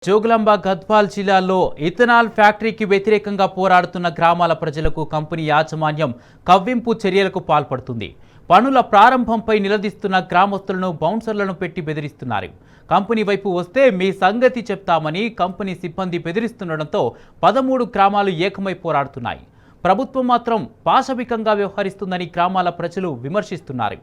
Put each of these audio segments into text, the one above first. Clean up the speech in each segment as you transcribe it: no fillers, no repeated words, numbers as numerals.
జోగులాంబ గద్వాల్ జిల్లాలో ఇథనాల్ ఫ్యాక్టరీకి వ్యతిరేకంగా పోరాడుతున్న గ్రామాల ప్రజలకు కంపెనీ యాజమాన్యం కవ్వింపు చర్యలకు పాల్పడుతుంది. పనుల ప్రారంభంపై నిలదీస్తున్న గ్రామస్తులను బౌన్సర్లను పెట్టి బెదిరిస్తున్నారు. కంపెనీ వైపు వస్తే మీ సంగతి చెప్తామని కంపెనీ సిబ్బంది బెదిరిస్తుండటంతో 13 గ్రామాలు ఏకమై పోరాడుతున్నాయి. ప్రభుత్వం మాత్రం పాశవికంగా వ్యవహరిస్తుందని గ్రామాల ప్రజలు విమర్శిస్తున్నారు.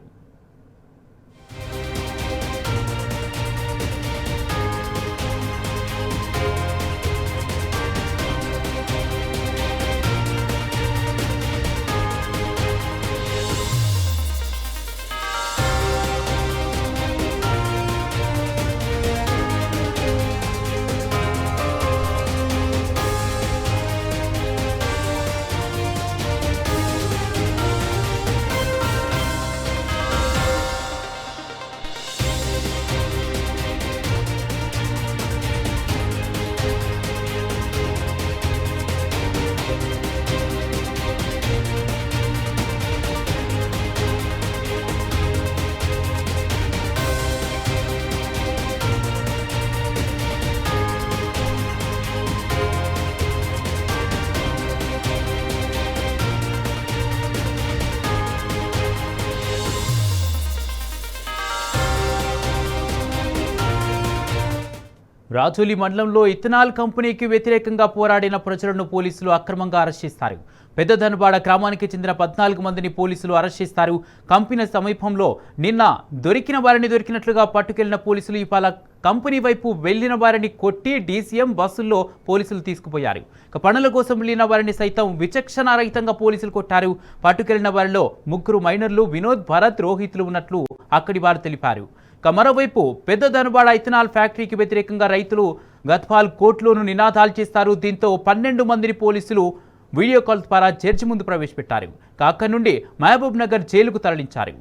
రాజోలి మండలంలో ఇథనాల్ కంపెనీకి వ్యతిరేకంగా పోరాడిన ప్రజలను పోలీసులు అక్రమంగా అరెస్ట్ చేశారు. పెద్దధనబాడ గ్రామానికి చెందిన 14 మందిని పోలీసులు అరెస్ట్ చేశారు. కంపెనీ సమీపంలో నిన్న దొరికిన వారిని దొరికినట్లుగా పట్టుకెళ్లిన పోలీసులు ఇవాళ కంపెనీ వైపు వెళ్లిన వారిని కొట్టి డీసీఎం బస్సుల్లో పోలీసులు తీసుకుపోయారు. పనుల కోసం వెళ్లిన వారిని సైతం విచక్షణారహితంగా పోలీసులు కొట్టారు. పట్టుకెళ్లిన వారిలో 3 మైనర్లు వినోద్, భరత్, రోహిత్లు ఉన్నట్లు అక్కడి వారు తెలిపారు. మరోవైపు పెద్దధనబాడ ఇథనాల్ ఫ్యాక్టరీకి వ్యతిరేకంగా రైతులు గద్వాల్ కోర్టులోనూ నినాదాలు చేస్తారు. దీంతో 12 మందిని పోలీసులు వీడియో కాల్ ద్వారా జడ్జి ముందు ప్రవేశపెట్టారు. అక్కడి నుండి మహబూబ్ నగర్ జైలుకు తరలించారు.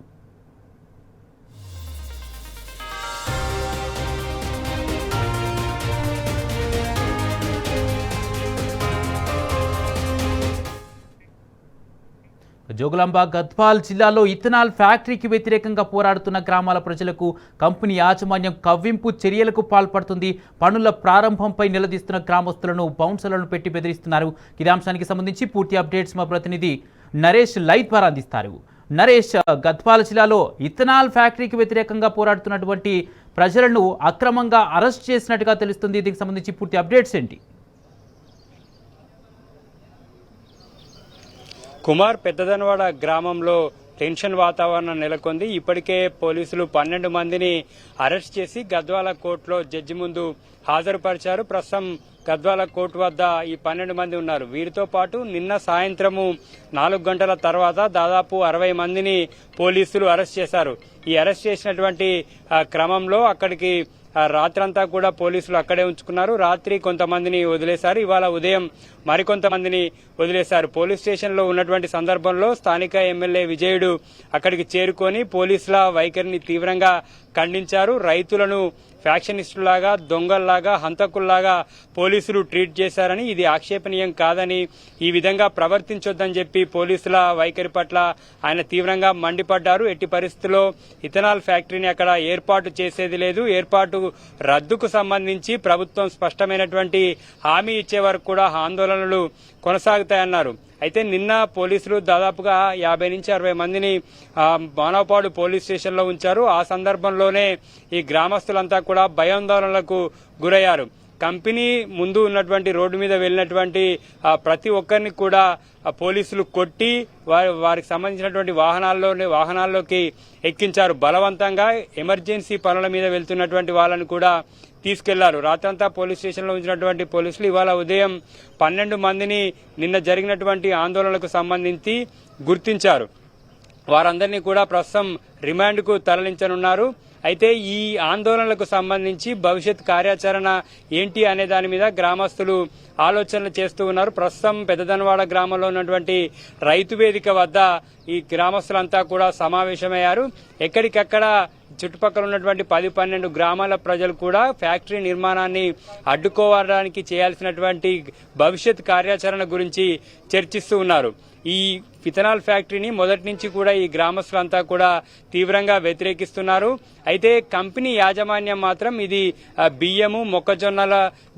జోగులాంబ గద్వాల్ జిల్లాలో ఇథనాల్ ఫ్యాక్టరీకి వ్యతిరేకంగా పోరాడుతున్న గ్రామాల ప్రజలకు కంపెనీ యాజమాన్యం కవ్వింపు చర్యలకు పాల్పడుతుంది. పనుల ప్రారంభంపై నిలదీస్తున్న గ్రామస్తులను బౌన్సర్లను పెట్టి బెదిరిస్తున్నారు. ఇదే అంశానికి సంబంధించి పూర్తి అప్డేట్స్ మా ప్రతినిధి నరేష్ లైవ్ ద్వారా అందిస్తారు. నరేష్, గద్వాల్ జిల్లాలో ఇథనాల్ ఫ్యాక్టరీకి వ్యతిరేకంగా పోరాడుతున్నటువంటి ప్రజలను అక్రమంగా అరెస్ట్ చేసినట్టుగా తెలుస్తుంది. దీనికి సంబంధించి పూర్తి అప్డేట్స్ ఏంటి? కుమార్, పెద్దదనవాడ గ్రామంలో టెన్షన్ వాతావరణం నెలకొంది. ఇప్పటికే పోలీసులు 12 మందిని అరెస్ట్ చేసి గద్వాల కోర్టులో జడ్జి ముందు హాజరుపరిచారు. ప్రస్తుతం గద్వాల కోర్టు వద్ద ఈ 12 మంది ఉన్నారు. వీరితో పాటు నిన్న సాయంత్రము 4 గంటల తర్వాత దాదాపు 60 మందిని పోలీసులు అరెస్ట్ చేశారు. ఈ అరెస్ట్ చేసినటువంటి క్రమంలో అక్కడికి రాత్రంతా కూడా పోలీసులు అక్కడే ఉంచుకున్నారు. రాత్రి కొంతమందిని వదిలేశారు. ఇవాళ ఉదయం మరికొంతమందిని వదిలేశారు. పోలీస్ స్టేషన్ లో ఉన్నటువంటి సందర్భంలో స్థానిక ఎమ్మెల్యే విజయుడు అక్కడికి చేరుకొని పోలీసుల వైఖరిని తీవ్రంగా ఖండించారు. రైతులను ఫ్యాక్షనిస్టులాగా, దొంగల్లాగా, హంతకుల్లాగా పోలీసులు ట్రీట్ చేశారని, ఇది ఆక్షేపణీయం కాదని, ఈ విధంగా ప్రవర్తించొద్దని చెప్పి పోలీసుల వైఖరి పట్ల ఆయన తీవ్రంగా మండిపడ్డారు. ఎట్టి పరిస్థితుల్లో ఇథనాల్ ఫ్యాక్టరీని అక్కడ ఏర్పాటు చేసేది లేదు. ఏర్పాటు రద్దుకు సంబంధించి ప్రభుత్వం స్పష్టమైనటువంటి హామీ ఇచ్చే వరకు కూడా ఆందోళనలు కొనసాగుతాయన్నారు. అయితే నిన్న పోలీసులు దాదాపుగా 50 నుంచి 60 మందిని మానవపాడు పోలీస్ స్టేషన్ లో ఉంచారు. ఆ సందర్భంలోనే ఈ గ్రామస్తులంతా కూడా భయాందోళనలకు గురయ్యారు. కంపెనీ ముందు ఉన్నటువంటి రోడ్డు మీద వెళ్లినటువంటి ప్రతి ఒక్కరిని కూడా పోలీసులు కొట్టి వారికి సంబంధించినటువంటి వాహనాల్లోకి ఎక్కించారు. బలవంతంగా ఎమర్జెన్సీ పనుల మీద వెళ్తున్నటువంటి వాళ్ళని కూడా తీసుకెళ్లారు. రాత్రంతా పోలీస్ స్టేషన్ లో ఉంచినటువంటి పోలీసులు ఇవాళ ఉదయం 12 మందిని నిన్న జరిగినటువంటి ఆందోళనలకు సంబంధించి గుర్తించారు. వారందరినీ కూడా ప్రస్తుతం రిమాండ్ కు తరలించనున్నారు. అయితే ఈ ఆందోళనలకు సంబంధించి భవిష్యత్ కార్యాచరణ ఏంటి అనే దాని మీద గ్రామస్తులు ఆలోచనలు చేస్తూ ఉన్నారు. ప్రస్తుతం పెద్దదనవాడ గ్రామంలో ఉన్నటువంటి రైతు వేదిక వద్ద ఈ గ్రామస్తులంతా కూడా సమావేశమయ్యారు. ఎక్కడికక్కడ చుట్టుపక్కల ఉన్నటువంటి 10-12 గ్రామాల ప్రజలు కూడా ఫ్యాక్టరీ నిర్మాణాన్ని అడ్డుకోవడానికి చేయాల్సినటువంటి భవిష్యత్ కార్యాచరణ గురించి చర్చిస్తూ ఉన్నారు. ఈ ఫిథనాల్ ఫ్యాక్టరీని మొదటి నుంచి కూడా ఈ గ్రామస్తులంతా కూడా తీవ్రంగా వ్యతిరేకిస్తున్నారు. అయితే కంపెనీ యాజమాన్యం మాత్రం ఇది బియ్యము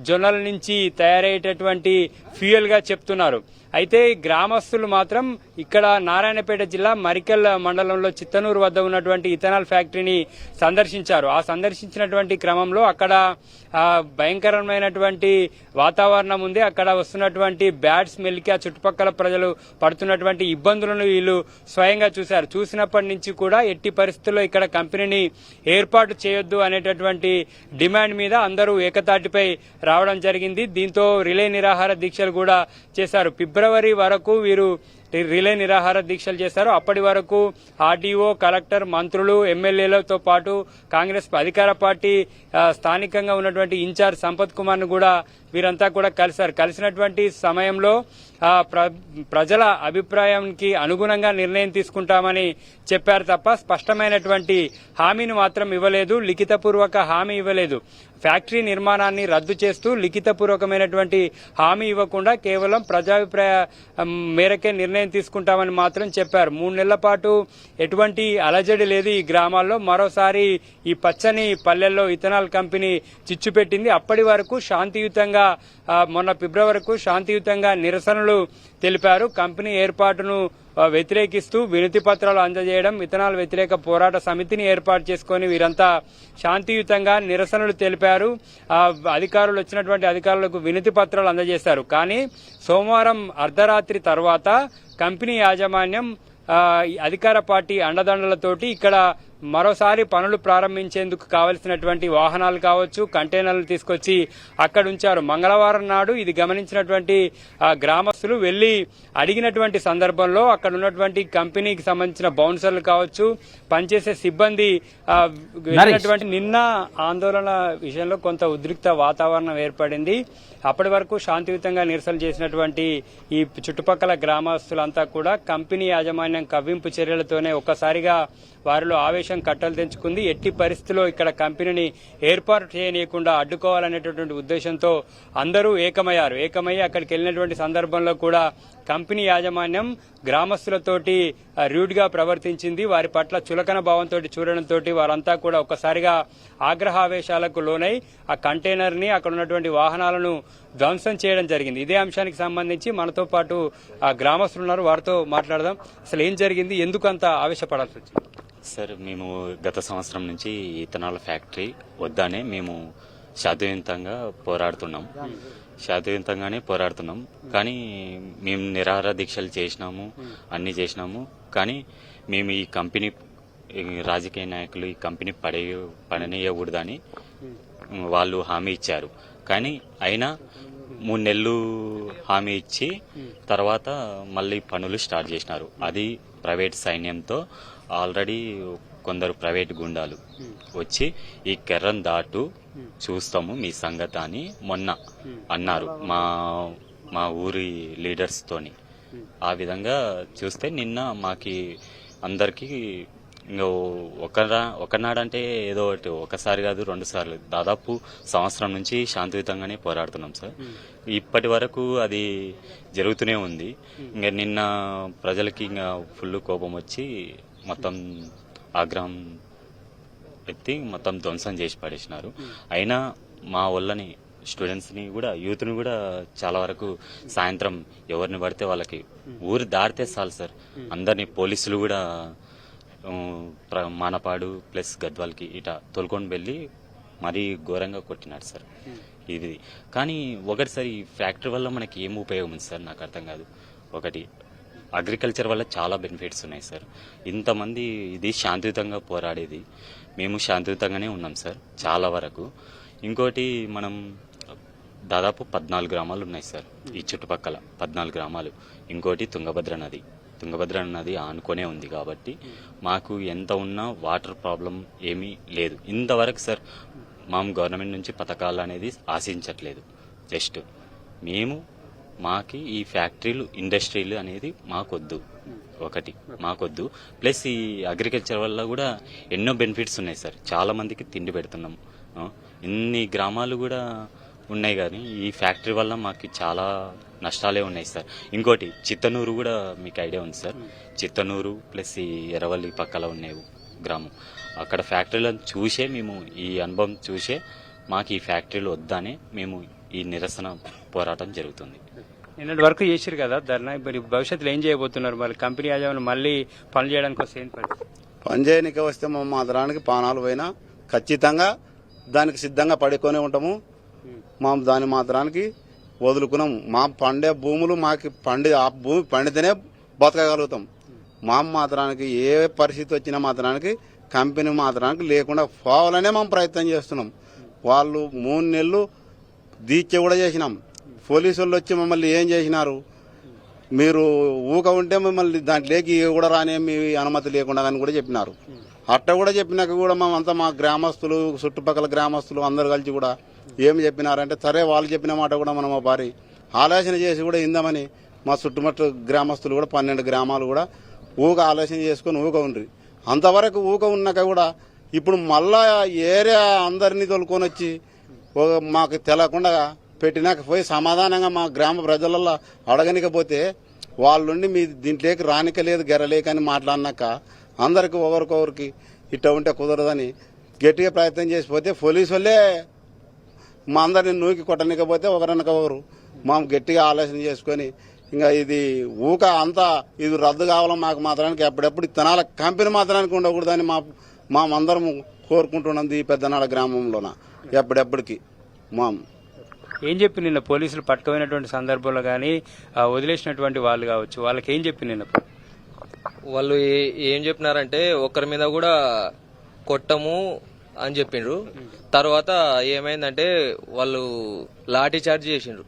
జొన్నల నుంచి తయారయ్యేటటువంటి ఫ్యూయల్ గా చెప్తున్నారు. అయితే గ్రామస్తులు మాత్రం ఇక్కడ నారాయణపేట జిల్లా మరికల్ మండలంలో చిత్తనూరు వద్ద ఉన్నటువంటి ఇథనాల్ ఫ్యాక్టరీని సందర్శించారు. ఆ సందర్శించినటువంటి క్రమంలో అక్కడ భయంకరమైనటువంటి వాతావరణం ఉంది. అక్కడ వస్తున్నటువంటి బ్యాడ్ స్మెల్ కి ఆ చుట్టుపక్కల ప్రజలు పడుతున్నటువంటి ఇబ్బందులను వీళ్ళు స్వయంగా చూశారు. చూసినప్పటి నుంచి కూడా ఎట్టి పరిస్థితుల్లో ఇక్కడ కంపెనీని ఏర్పాటు చేయొద్దు అనేటటువంటి డిమాండ్ మీద అందరూ ఏకతాటిపై రావడం జరిగింది. దీంతో రిలే నిరాహార దీక్షలు కూడా చేశారు. ఫిబ్రవరి వరకు వీరు రిలే నిరాహార దీక్షలు చేశారు. అప్పటి వరకు ఆర్డీఓ, కలెక్టర్, మంత్రులు, ఎమ్మెల్యేలతో పాటు కాంగ్రెస్ అధికార పార్టీ స్థానికంగా ఉన్నటువంటి ఇన్ఛార్జ్ సంపత్ కుమార్ ను కూడా వీరంతా కూడా కలిసినటువంటి సమయంలో ప్రజల అభిప్రాయానికి అనుగుణంగా నిర్ణయం తీసుకుంటామని చెప్పారు తప్ప స్పష్టమైనటువంటి హామీని మాత్రం ఇవ్వలేదు. లిఖితపూర్వక హామీ ఇవ్వలేదు. ఫ్యాక్టరీ నిర్మాణాన్ని రద్దు చేస్తూ లిఖితపూర్వకమైనటువంటి హామీ ఇవ్వకుండా కేవలం ప్రజాభిప్రాయ మేరకే నిర్ణయం తీసుకుంటామని మాత్రం చెప్పారు. 3 నెలల పాటు ఎటువంటి అలజడి లేదు ఈ గ్రామాల్లో. మరోసారి ఈ పచ్చని పల్లెల్లో ఇథనాల్ కంపెనీ చిచ్చు పెట్టింది. అప్పటి వరకు శాంతియుతంగా మొన్న ఫిబ్రవరికి శాంతియుతంగా నిరసనలు తెలిపారు. కంపెనీ ఏర్పాటును వ్యతిరేకిస్తూ వినతి పత్రాలు అందజేయడం, ఇథనాల్ వ్యతిరేక పోరాట సమితిని ఏర్పాటు చేసుకుని వీరంతా శాంతియుతంగా నిరసనలు తెలిపారు. అధికారులు వచ్చినటువంటి అధికారులకు వినతి పత్రాలు అందజేశారు. కానీ సోమవారం అర్ధరాత్రి తర్వాత కంపెనీ యాజమాన్యం అధికార పార్టీ అండదండలతోటి ఇక్కడ మరోసారి పనులు ప్రారంభించేందుకు కావలసినటువంటి వాహనాలు కావచ్చు, కంటైనర్లు తీసుకొచ్చి అక్కడ ఉంచారు. మంగళవారం నాడు ఇది గమనించినటువంటి గ్రామస్తులు వెళ్లి అడిగినటువంటి సందర్భంలో అక్కడ ఉన్నటువంటి కంపెనీకి సంబంధించిన బౌన్సర్లు కావచ్చు, పనిచేసే సిబ్బంది నిన్న ఆందోళన విషయంలో కొంత ఉద్రిక్త వాతావరణం ఏర్పడింది. అప్పటి వరకు శాంతియుతంగా నిరసనలు చేసినటువంటి ఈ చుట్టుపక్కల గ్రామస్తులంతా కూడా కంపెనీ యాజమాన్యం కవ్వింపు చర్యలతోనే ఒక్కసారిగా వారిలో ఆవేశం కట్టలు తెంచుకుంది. ఎట్టి పరిస్థితుల్లో ఇక్కడ కంపెనీని ఏర్పాటు చేయనీయకుండా అడ్డుకోవాలనేటటువంటి ఉద్దేశంతో అందరూ ఏకమయ్యి అక్కడికి వెళ్ళినటువంటి సందర్భంలో కూడా కంపెనీ యాజమాన్యం గ్రామస్తులతోటి రూడ్ గా ప్రవర్తించింది. వారి పట్ల చులకన భావంతో చూడడంతో వారంతా కూడా ఒక్కసారిగా ఆగ్రహావేశాలకు లోనై ఆ కంటైనర్ ని అక్కడ ఉన్నటువంటి వాహనాలను ధ్వంసం చేయడం జరిగింది. ఇదే అంశానికి సంబంధించి మనతో పాటు ఆ గ్రామస్తులు ఉన్నారు, వారితో మాట్లాడదాం. అసలు ఏం జరిగింది, ఎందుకు అంత ఆవేశపడాల్సి వచ్చింది? సార్, మేము గత సంవత్సరం నుంచి ఇథనాల్ ఫ్యాక్టరీ వద్దనే మేము శాంతియుతంగానే పోరాడుతున్నాం. కానీ మేము నిరాహార దీక్షలు చేసినాము, అన్ని చేసినాము. కానీ మేము ఈ కంపెనీ రాజకీయ నాయకులు ఈ కంపెనీ పడనీయకూడదని వాళ్ళు హామీ ఇచ్చారు. కానీ అయినా 3 నెలలు హామీ ఇచ్చి తర్వాత మళ్ళీ పనులు స్టార్ట్ చేసినారు. అది ప్రైవేట్ సైన్యంతో. ఆల్రెడీ కొందరు ప్రైవేట్ గుండాలు వచ్చి ఈ కెర్రన్ దాటు చూస్తాము మీ సంగతి అని మొన్న అన్నారు మా ఊరి లీడర్స్ తోని. ఆ విధంగా చూస్తే నిన్న మాకి అందరికి ఒకనాడంటే ఏదో ఒకటి, ఒకసారి కాదు 2 సార్లు, దాదాపు సంవత్సరం నుంచి శాంతియుతంగానే పోరాడుతున్నాం సార్. ఇప్పటి వరకు అది జరుగుతూనే ఉంది. ఇంకా నిన్న ప్రజలకి ఇంకా ఫుల్ కోపం వచ్చి మొత్తం ఆగ్రహం ఎత్తి మొత్తం ధ్వంసం చేసి పడేసినారు. అయినా మా వాళ్ళని, స్టూడెంట్స్ ని కూడా, యూత్ ని కూడా చాలా వరకు సాయంత్రం ఎవరిని పడితే వాళ్ళకి ఊరు దాటితే చాలు సార్, అందరినీ పోలీసులు కూడా మానపాడు ప్లస్ గద్వాల్కి ఇట తోలుకొని వెళ్ళి మరీ ఘోరంగా కొట్టినాడు సార్ ఇది. కానీ ఒకటిసారి ఈ ఫ్యాక్టరీ వల్ల మనకి ఏం ఉపయోగం ఉంది సార్ నాకు అర్థం కాదు. ఒకటి, అగ్రికల్చర్ వల్ల చాలా బెనిఫిట్స్ ఉన్నాయి సార్. ఇంతమంది ఇది శాంతియుతంగా పోరాడేది, మేము శాంతియుతంగానే ఉన్నాం సార్ చాలా వరకు. ఇంకోటి, మనం దాదాపు 14 గ్రామాలు ఉన్నాయి సార్ ఈ చుట్టుపక్కల, 14 గ్రామాలు. ఇంకోటి తుంగభద్ర నది ఆనుకొనే ఉంది కాబట్టి మాకు ఎంత ఉన్నా వాటర్ ప్రాబ్లం ఏమీ లేదు ఇంతవరకు సార్. మా గవర్నమెంట్ నుంచి పథకాలు అనేది ఆశించట్లేదు. జస్ట్ మాకి ఈ ఫ్యాక్టరీలు, ఇండస్ట్రీలు అనేది మాకొద్దు. ఒకటి మాకొద్దు. ప్లస్ ఈ అగ్రికల్చర్ వల్ల కూడా ఎన్నో బెనిఫిట్స్ ఉన్నాయి సార్. చాలా మందికి తిండి పెడుతున్నాం. ఇన్ని గ్రామాలు కూడా ఉన్నాయి, కానీ ఈ ఫ్యాక్టరీ వల్ల మాకు చాలా నష్టాలే ఉన్నాయి సార్. ఇంకోటి చిత్తనూరు కూడా మీకు ఐడియా ఉంది సార్. చిత్తనూరు ప్లస్ ఈ ఎర్రవల్లి పక్కల ఉన్నాయి గ్రామం. అక్కడ ఫ్యాక్టరీలను చూసే మేము ఈ అనుభవం చూసే మాకు ఈ ఫ్యాక్టరీలు వద్దని మేము ఈ నిరసన పోరాటం జరుగుతుంది. నిన్నటి వరకు చేసారు కదా ధర్నా, మరి భవిష్యత్తులో ఏం చేయబోతున్నారు? మరి కంపెనీ యాజమాన్యం మళ్ళీ పనులు చేయడానికి వస్తే ఏం పరిస్థితి? పని చేయడానికి వస్తే మా మాత్రానికి పానాలు పోయినా ఖచ్చితంగా దానికి సిద్ధంగా పడుకొని ఉంటాము. మా దాని మాత్రానికి వదులుకున్నాము. మా పండే భూములు మాకు ఆ భూమి పండితేనే బతకగలుగుతాం. మా మాత్రానికి ఏ పరిస్థితి వచ్చినా మాత్రానికి కంపెనీ మాత్రానికి లేకుండా పోవాలనే మేము ప్రయత్నం చేస్తున్నాం. వాళ్ళు 3 నెలలు దీక్ష కూడా చేసినాం. పోలీసు వాళ్ళు వచ్చి మమ్మల్ని ఏం చేసినారు, మీరు ఊక ఉంటే మిమ్మల్ని దాంట్లోకి కూడా రానే మీ అనుమతి లేకుండా అని కూడా చెప్పినారు. అట్ట కూడా చెప్పినాక కూడా మేమంతా మా గ్రామస్తులు చుట్టుపక్కల గ్రామస్తులు అందరు కలిసి కూడా ఏమి చెప్పినారంటే, సరే వాళ్ళు చెప్పిన మాట కూడా మనం ఆ భారీ ఆలోచన చేసి కూడా ఇందామని మా చుట్టుముట్టు గ్రామస్తులు కూడా 12 గ్రామాలు కూడా ఊక ఆలోచన చేసుకుని ఊక ఉండ్రి. అంతవరకు ఊక ఉన్నాక కూడా ఇప్పుడు మళ్ళా ఏరియా అందరినీ తోలుకొని వచ్చి మాకు తెలకుండా పెట్టినాక పోయి సమాధానంగా మా గ్రామ ప్రజలలో అడగనికపోతే వాళ్ళుండి మీ దీంట్లోకి రానికలేదు గెరలేకని మాట్లాడినాక అందరికి ఒకరికొకరికి ఇట్ట ఉంటే కుదరదని గట్టిగా ప్రయత్నం చేసిపోతే పోలీసు వాళ్ళే మా అందరిని నూకి కొట్టనికపోతే ఒకరనకొకరు మా గట్టిగా ఆలోచన చేసుకొని ఇంకా ఇది ఊక అంతా ఇది రద్దు కావాలని మాకు మాత్రానికి ఎప్పుడెప్పుడు ఇత్తనాల కంపెనీ మాత్రానికి ఉండకూడదని మా అందరం కోరుకుంటున్నది ఈ పెద్దనాడ గ్రామంలోన ఎప్పుడెప్పటికి ఏం చెప్పి నిన్న పోలీసులు పట్టుకుపోయినటువంటి సందర్భంలో కానీ వదిలేసినటువంటి వాళ్ళు కావచ్చు, వాళ్ళకి ఏం చెప్పి నిన్న వాళ్ళు ఏం చెప్పినారంటే ఒకరి మీద కూడా కొట్టము అని చెప్పిండ్రు. తర్వాత ఏమైందంటే వాళ్ళు లాఠీ చార్జ్ చేసిండ్రు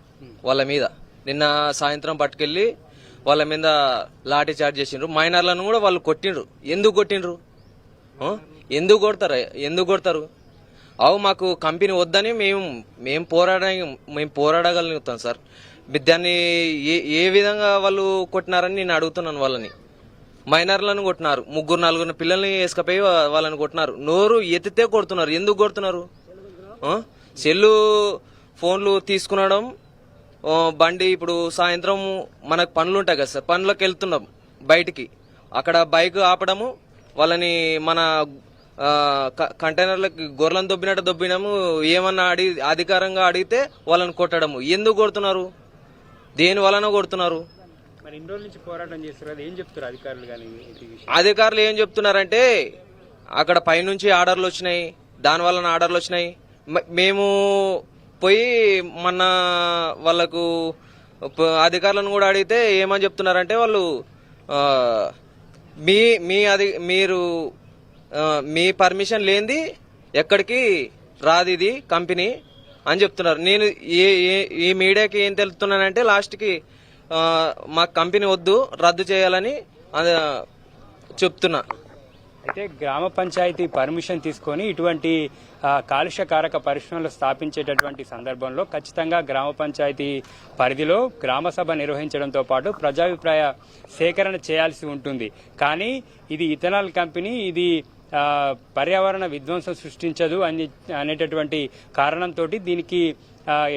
వాళ్ళ మీద. నిన్న సాయంత్రం పట్టుకెళ్లి వాళ్ళ మీద లాఠీ చార్జ్ చేసిండ్రు. మైనర్లను కూడా వాళ్ళు కొట్టిండ్రు. ఎందుకు కొట్టిండ్రు? ఎందుకు కొడతారు? మాకు కంపెనీ వద్దని మేము పోరాడగలుగుతాం సార్. దాన్ని ఏ విధంగా వాళ్ళు కొట్టినారని నేను అడుగుతున్నాను వాళ్ళని. మైనర్లను కొట్టినారు, 3-4 పిల్లల్ని వేసుకపోయి వాళ్ళని కొట్టినారు. నోరు ఎత్తితే కొడుతున్నారు. ఎందుకు కొడుతున్నారు? సెల్లు ఫోన్లు తీసుకునడం, బండి ఇప్పుడు సాయంత్రం మనకు పనులు ఉంటాయి కదా సార్, పనులకు వెళ్తున్నాం బయటికి, అక్కడ బైక్ ఆపడము, వాళ్ళని మన కంటైనర్లకి గొర్రెలను దొబ్బినాము, ఏమన్నా అధికారంగా అడిగితే వాళ్ళని కొట్టడము. ఎందుకు కొడుతున్నారు? దేని వలన కొడుతున్నారు? మరి ఇన్ని రోజుల నుంచి పోరాటం చేస్తారు, ఏం చెప్తారు అధికారులు? కానీ అధికారులు ఏం చెప్తున్నారంటే అక్కడ పైనుంచి ఆర్డర్లు వచ్చినాయి, దాని వలన ఆర్డర్లు వచ్చినాయి. మేము పోయి మొన్న వాళ్ళకు అధికారులను కూడా అడిగితే ఏమని చెప్తున్నారంటే వాళ్ళు మీరు మీ పర్మిషన్ లేనిది ఎక్కడికి రాదు ఇది కంపెనీ అని చెప్తున్నారు. నేను ఈ మీడియాకి ఏం తెలుపుతున్నానంటే లాస్ట్కి మా కంపెనీ వద్దు, రద్దు చేయాలని చెప్తున్నా. అయితే గ్రామ పంచాయతీ పర్మిషన్ తీసుకొని ఇటువంటి కాలుష్యకారక పరిశ్రమలు స్థాపించేటటువంటి సందర్భంలో ఖచ్చితంగా గ్రామ పంచాయతీ పరిధిలో గ్రామ సభ నిర్వహించడంతో పాటు ప్రజాభిప్రాయ సేకరణ చేయాల్సి ఉంటుంది. కానీ ఇది ఇథనాల్ కంపెనీ, ఇది పర్యావరణ విధ్వంసం సృష్టించదు అనేటటువంటి కారణంతో దీనికి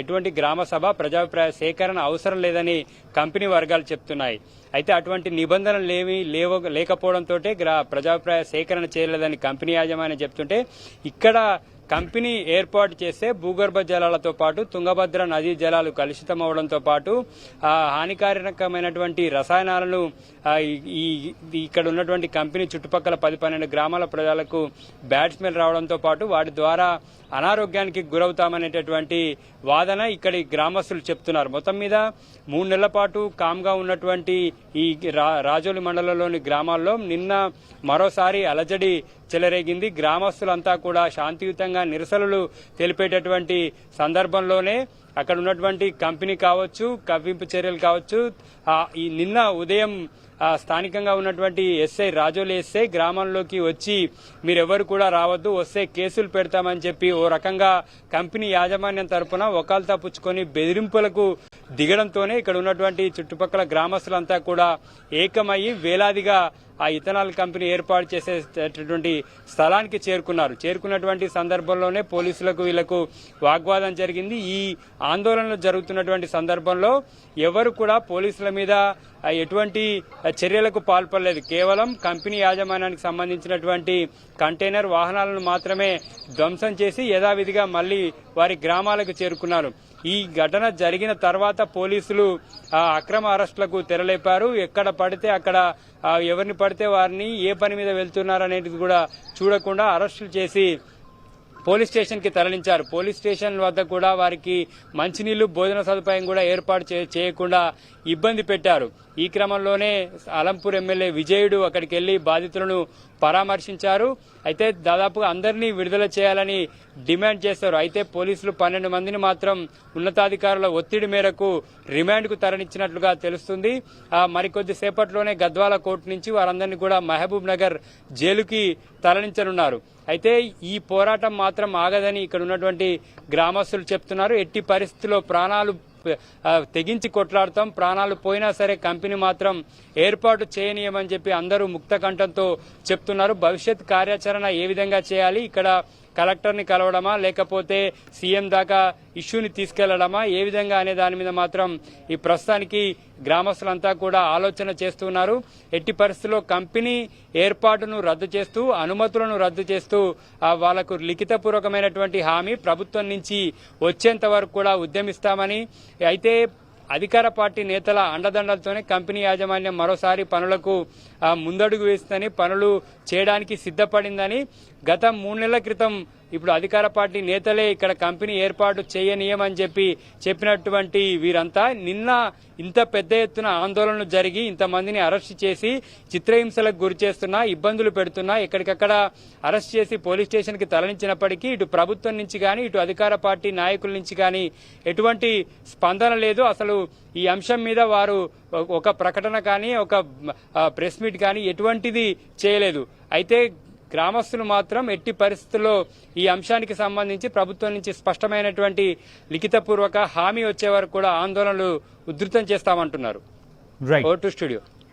ఎటువంటి గ్రామ సభ ప్రజాభిప్రాయ సేకరణ అవసరం లేదని కంపెనీ వర్గాలు చెప్తున్నాయి. అయితే అటువంటి నిబంధనలు లేకపోవడంతో ప్రజాభిప్రాయ సేకరణ చేయలేదని కంపెనీ యాజమాన్యం చెప్తుంటే, ఇక్కడ కంపెనీ ఏర్పాటు చేస్తే భూగర్భ జలాలతో పాటు తుంగభద్ర నదీ జలాలు కలుషితం అవడంతో పాటు హానికారకమైనటువంటి రసాయనాలను ఇక్కడ ఉన్నటువంటి కంపెనీ చుట్టుపక్కల 10-12 గ్రామాల ప్రజలకు బ్యాడ్ స్మెల్ రావడంతో పాటు వాటి ద్వారా అనారోగ్యానికి గురవుతామనేటటువంటి వాదన ఇక్కడి గ్రామస్తులు చెప్తున్నారు. మొత్తం మీద 3 నెలల పాటు కామ్గా ఉన్నటువంటి ఈ రాజోలి మండలంలోని గ్రామాల్లో నిన్న మరోసారి అలజడి చెలరేగింది. గ్రామస్తులంతా కూడా శాంతియుతంగా నిరసనలు తెలిపేటటువంటి సందర్భంలోనే అక్కడ ఉన్నటువంటి కంపెనీ కావచ్చు, కవ్వింపు చర్యలు కావచ్చు, ఈ నిన్న ఉదయం స్థానికంగా ఉన్నటువంటి ఎస్ఐ రాజోలి ఎస్ఐ గ్రామంలోకి వచ్చి మీరెవరు కూడా రావద్దు, వస్తే కేసులు పెడతామని చెప్పి ఓ రకంగా కంపెనీ యాజమాన్యం తరపున వకాల్తా పుచ్చుకొని బెదిరింపులకు దిగడంతోనే ఇక్కడ ఉన్నటువంటి చుట్టుపక్కల గ్రామస్తులంతా కూడా ఏకమయ్యి వేలాదిగా ఆ ఇథనాల్ కంపెనీ ఏర్పాటు చేసేటటువంటి స్థలానికి చేరుకున్నటువంటి సందర్భంలోనే పోలీసులకు వీళ్లకు వాగ్వాదం జరిగింది. ఈ ఆందోళనలు జరుగుతున్నటువంటి సందర్భంలో ఎవరు కూడా పోలీసుల మీద ఎటువంటి చర్యలకు పాల్పడలేదు. కేవలం కంపెనీ యాజమాన్యానికి సంబంధించినటువంటి కంటైనర్ వాహనాలను మాత్రమే ధ్వంసం చేసి యథావిధిగా మళ్లీ వారి గ్రామాలకు చేరుకున్నారు. ఈ ఘటన జరిగిన తర్వాత పోలీసులు అక్రమ అరెస్టులకు తెరలేపారు. ఎక్కడ పడితే అక్కడ ఎవరిని పడితే వారిని ఏ పని మీద వెళ్తున్నారు అనేది కూడా చూడకుండా అరెస్టులు చేసి పోలీస్ స్టేషన్ కి తరలించారు. పోలీస్ స్టేషన్ వద్ద కూడా వారికి మంచినీళ్లు, భోజన సదుపాయం కూడా ఏర్పాటు చేయకుండా ఇబ్బంది పెట్టారు. ఈ క్రమంలోనే అలంపూర్ ఎమ్మెల్యే విజయుడు అక్కడికి వెళ్లి బాధితులను పరామర్శించారు. అయితే దాదాపుగా అందరినీ విడుదల చేయాలని డిమాండ్ చేశారు. అయితే పోలీసులు 12 మందిని మాత్రం ఉన్నతాధికారుల ఒత్తిడి మేరకు రిమాండ్ కు తరలించినట్లుగా తెలుస్తుంది. మరికొద్ది సేపట్లోనే గద్వాల కోర్టు నుంచి వారందరినీ కూడా మహబూబ్ నగర్ జైలుకి తరలించనున్నారు. అయితే ఈ పోరాటం మాత్రం ఆగదని ఇక్కడ ఉన్నటువంటి గ్రామస్తులు చెప్తున్నారు. ఎట్టి పరిస్థితుల్లో ప్రాణాలు తెగించి కొట్లాడతాం, ప్రాణాలు పోయినా సరే కంపెనీ మాత్రం ఏర్పాటు చేయనీయమని చెప్పి అందరూ ముక్త కంఠంతో చెప్తున్నారు. భవిష్యత్ కార్యాచరణ ఏ విధంగా చేయాలి, ఇక్కడ కలెక్టర్ని కలవడమా లేకపోతే సీఎం దాకా ఇష్యూని తీసుకెళ్లడమా, ఏ విధంగా అనే దాని మీద మాత్రం ఈ ప్రస్తుతానికి గ్రామస్తులంతా కూడా ఆలోచన చేస్తున్నారు. ఎట్టి పరిస్థితుల్లో కంపెనీ ఏర్పాటును రద్దు చేస్తూ, అనుమతులను రద్దు చేస్తూ వాళ్లకు లిఖితపూర్వకమైనటువంటి హామీ ప్రభుత్వం నుంచి వచ్చేంత వరకు కూడా ఉద్యమిస్తామని, అయితే అధికార పార్టీ నేతల అండదండలతోనే కంపెనీ యాజమాన్యం మరోసారి పనులకు ముందడుగు వేస్తుందని, పనులు చేయడానికి సిద్ధపడిందని, గత 3 నెలల క్రితం ఇప్పుడు అధికార పార్టీ నేతలే ఇక్కడ కంపెనీ ఏర్పాటు చేయనీయమని చెప్పినటువంటి వీరంతా నిన్న ఇంత పెద్ద ఎత్తున ఆందోళనలు జరిగి ఇంతమందిని అరెస్ట్ చేసి చిత్రహింసలకు గురి చేస్తున్నా, ఇబ్బందులు పెడుతున్నా, ఎక్కడికక్కడ అరెస్ట్ చేసి పోలీస్ స్టేషన్ కి తరలించినప్పటికీ ఇటు ప్రభుత్వం నుంచి గాని ఇటు అధికార పార్టీ నాయకుల నుంచి గాని ఎటువంటి స్పందన లేదు. అసలు ఈ అంశం మీద వారు ఒక ప్రకటన కానీ ఒక ప్రెస్ మీట్ కానీ ఎటువంటిది చేయలేదు. అయితే గ్రామస్తులు మాత్రం ఎట్టి పరిస్థితుల్లో ఈ అంశానికి సంబంధించి ప్రభుత్వం నుంచి స్పష్టమైనటువంటి లిఖితపూర్వక హామీ వచ్చే వరకు కూడా ఆందోళనలు ఉధృతం చేస్తామంటున్నారు. రైట్. ఓ టు స్టూడియో.